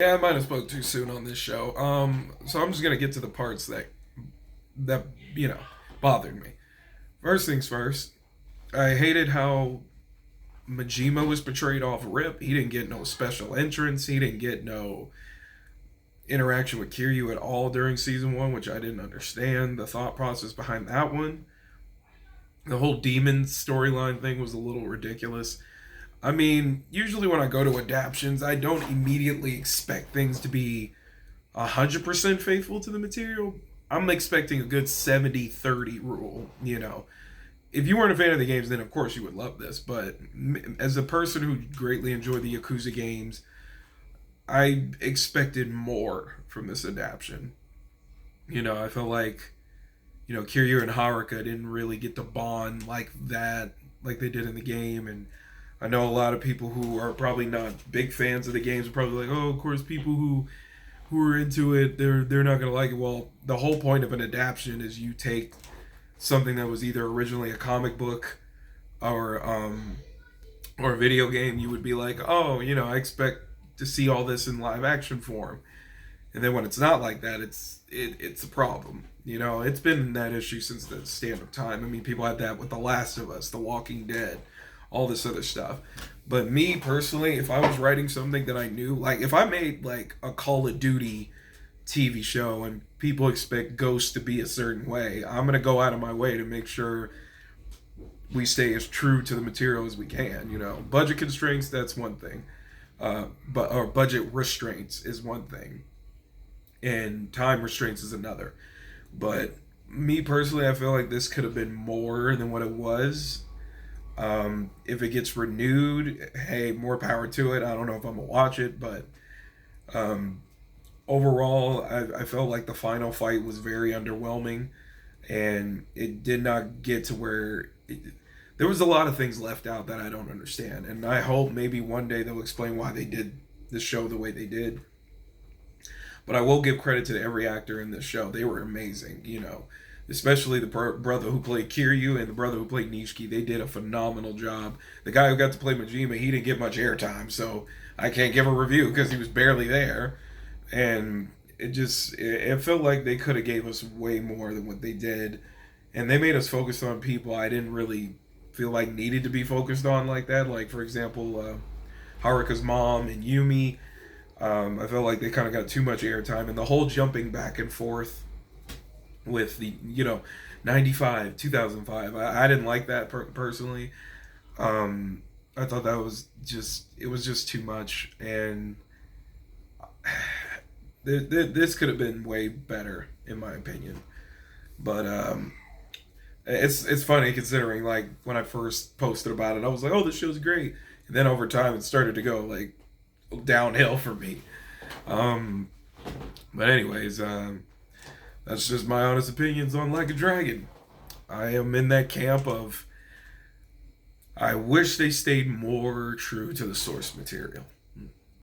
Yeah, I might have spoke too soon on this show. So I'm just gonna get to the parts that you know bothered me. First things first, I hated how Majima was portrayed off rip. He didn't get no special entrance. He didn't get no interaction with Kiryu at all during season one, which I didn't understand the thought process behind that one. The whole demon storyline thing was a little ridiculous. I mean, usually when I go to adaptions, I don't immediately expect things to be 100% faithful to the material. I'm expecting a good 70-30 rule. If you weren't a fan of the games, then of course you would love this. But as a person who greatly enjoyed the Yakuza games, I expected more from this adaptation. I felt like, Kiryu and Haruka didn't really get to bond like that, like they did in the game. And I know a lot of people who are probably not big fans of the games are probably like, oh, of course, people who are into it, they're not gonna like it. Well, the whole point of an adaptation is you take something that was either originally a comic book or a video game. You would be like, oh, I expect to see all this in live action form. And then when it's not like that, it's a problem. It's been that issue since the stand of time. I mean, people had that with The Last of Us, The Walking Dead, all this other stuff. But me personally, if I was writing something that I knew, like if I made like a Call of Duty TV show and people expect Ghost to be a certain way, I'm gonna go out of my way to make sure we stay as true to the material as we can. Budget constraints, that's one thing, but or budget restraints is one thing, and time restraints is another. But me personally, I feel like this could have been more than what it was. If it gets renewed, hey, more power to it. I don't know if I'm gonna watch it, but um, overall, I felt like the final fight was very underwhelming, and it did not get to where there was a lot of things left out that I don't understand. And I hope maybe one day they'll explain why they did the show the way they did. But I will give credit to every actor in this show. They were amazing, especially the brother who played Kiryu and the brother who played Nishiki. They did a phenomenal job. The guy who got to play Majima, he didn't get much airtime, so I can't give a review because he was barely there. And it felt like they could have gave us way more than what they did. And they made us focus on people I didn't really feel like needed to be focused on like that. Like, for example, Haruka's mom and Yumi. I felt like they kind of got too much airtime, and the whole jumping back and forth with the 95 2005, I didn't like that personally. I thought that was just too much, and this could have been way better in my opinion. But it's funny considering, like, when I first posted about it, I was like, oh, this show's great, and then over time it started to go like downhill for me. Um, but anyways, that's just my honest opinions on Like a Dragon. I am in that camp of I wish they stayed more true to the source material.